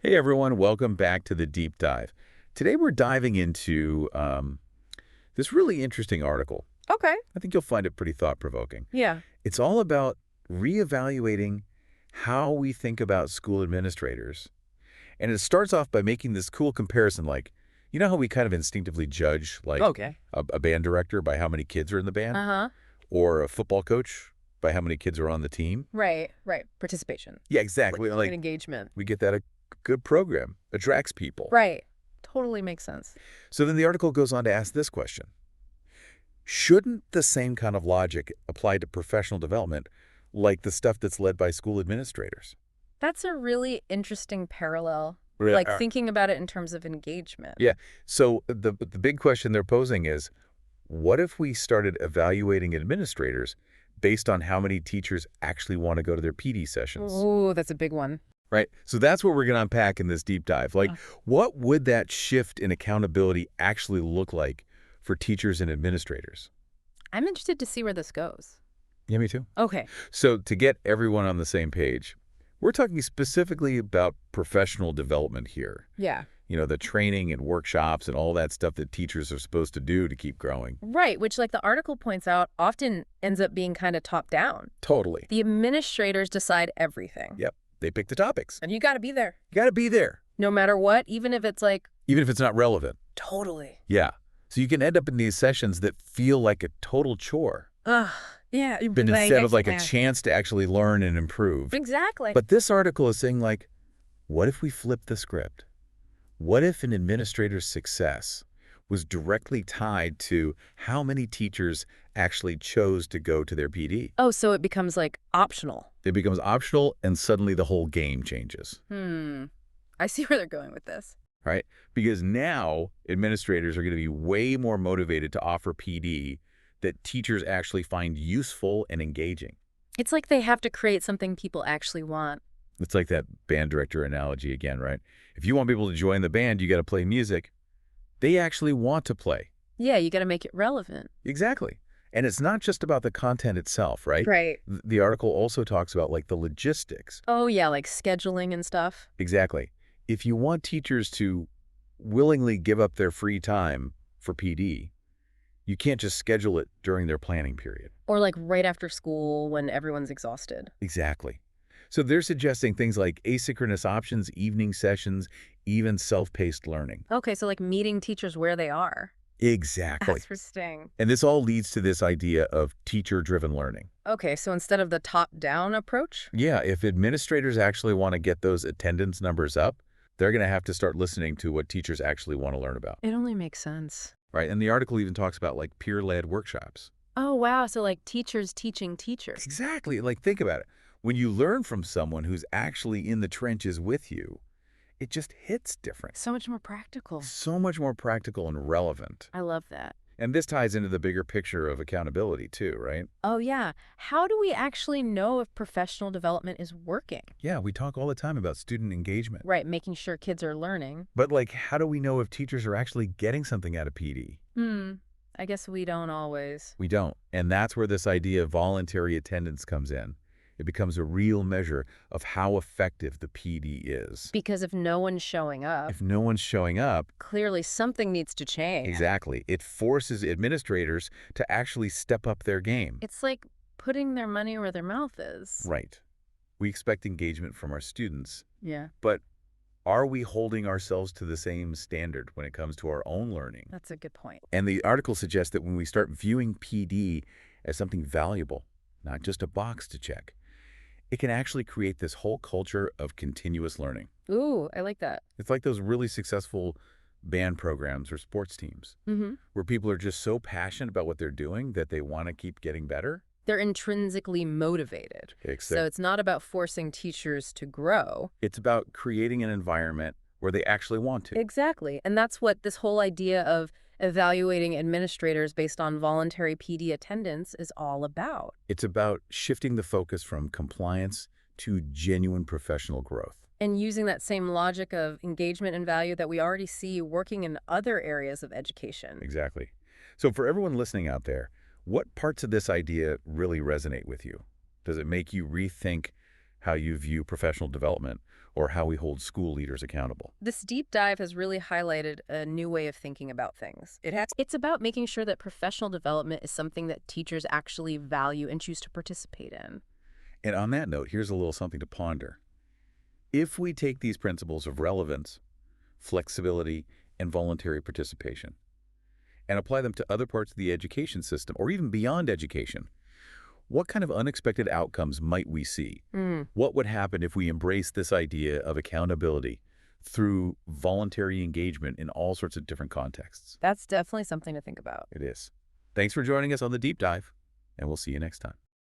Hey everyone, welcome back to the Deep Dive. Today we're diving into this really interesting article. Okay. I think you'll find it pretty thought-provoking. Yeah. It's all about reevaluating how we think about school administrators. And it starts off by making this cool comparison, like, you know how we kind of instinctively judge, like, Okay. a band director by how many kids are in the band? Uh-huh. Or a football coach by how many kids are on the team? Right. Right. Participation Yeah, exactly. and Like, engagement. we get that a good program attracts people. Right. Totally makes sense. So then the article goes on to ask this question. Shouldn't the same kind of logic apply to professional development like the stuff that's led by school administrators? That's a really interesting parallel. Yeah. Like thinking about it in terms of engagement. Yeah. So the big question they're posing is, what if we started evaluating administrators based on how many teachers actually want to go to their PD sessions? Ooh, that's a big one. Right? So that's what we're going to unpack in this deep dive. Like, what would that shift in accountability actually look like for teachers and administrators? I'm interested to see where this goes. Yeah, me too. Okay. So to get everyone on the same page, we're talking specifically about professional development here. Yeah. You know, the training and workshops and all that stuff that teachers are supposed to do to keep growing. Right, which like the article points out often ends up being kind of top down. Totally. The administrators decide everything. Yep. They pick the topics. And you got to be there. You got to be there. No matter what, even if it's like Even if it's not relevant. totally. Yeah. So you can end up in these sessions that feel like a total chore. Ugh. Yeah. But instead of like a chance to actually learn and improve. Exactly. But this article is saying, like, what if we flip the script? What if an administrator's success was directly tied to how many teachers actually chose to go to their PD? Oh, so it becomes like optional. It becomes optional, and suddenly the whole game changes, I see where they're going with this. right? Because now administrators are going to be way more motivated to offer PD that teachers actually find useful and engaging. It's like they have to create something people actually want. It's like that band director analogy again, right? If you want people to join the band, you got to play music. They actually want to play. Yeah, you got to make it relevant. Exactly. And it's not just about the content itself, right? Right. The article also talks about like the logistics. Oh, yeah, like scheduling and stuff. Exactly. If you want teachers to willingly give up their free time for PD, you can't just schedule it during their planning period. Or like right after school when everyone's exhausted. Exactly. So they're suggesting things like asynchronous options, evening sessions, even self-paced learning. Okay, so like meeting teachers where they are. Exactly. Interesting. And this all leads to this idea of teacher-driven learning. Okay, so instead of the top-down approach? Yeah, if administrators actually want to get those attendance numbers up, they're going to have to start listening to what teachers actually want to learn about. It only makes sense. Right? And the article even talks about like peer-led workshops. Oh, wow, so like teachers teaching teachers. Exactly. Like, think about it. When you learn from someone who's actually in the trenches with you, it just hits different. So much more practical. So much more practical and relevant. I love that. And this ties into the bigger picture of accountability too, right? Oh, yeah. How do we actually know if professional development is working? Yeah, we talk all the time about student engagement. Right, making sure kids are learning. But like, how do we know if teachers are actually getting something out of PD? I guess we don't always. We don't. And that's where this idea of voluntary attendance comes in. It becomes a real measure of how effective the PD is. Because if no one's showing up, If no one's showing up, clearly something needs to change. exactly, it forces administrators to actually step up their game. It's like putting their money where their mouth is. Right. We expect engagement from our students, Yeah, but are we holding ourselves to the same standard when it comes to our own learning? that's a good point. And the article suggests that when we start viewing PD as something valuable, not just a box to check, it can actually create this whole culture of continuous learning. Ooh, I like that. It's like those really successful band programs or sports teams where people are just so passionate about what they're doing that they want to keep getting better. They're intrinsically motivated. So it's not about forcing teachers to grow. It's about creating an environment where they actually want to. Exactly. And that's what this whole idea of evaluating administrators based on voluntary PD attendance is all about. It's about shifting the focus from compliance to genuine professional growth. And using that same logic of engagement and value that we already see working in other areas of education. Exactly. So for everyone listening out there, what parts of this idea really resonate with you? Does it make you rethink how you view professional development? or how we hold school leaders accountable. This deep dive has really highlighted a new way of thinking about things. It's about making sure that professional development is something that teachers actually value and choose to participate in. And on that note, here's a little something to ponder. If we take these principles of relevance, flexibility, and voluntary participation and apply them to other parts of the education system or even beyond education, what kind of unexpected outcomes might we see? Mm, What would happen if we embrace this idea of accountability through voluntary engagement in all sorts of different contexts? that's definitely something to think about. It is. Thanks for joining us on the deep dive, and we'll see you next time.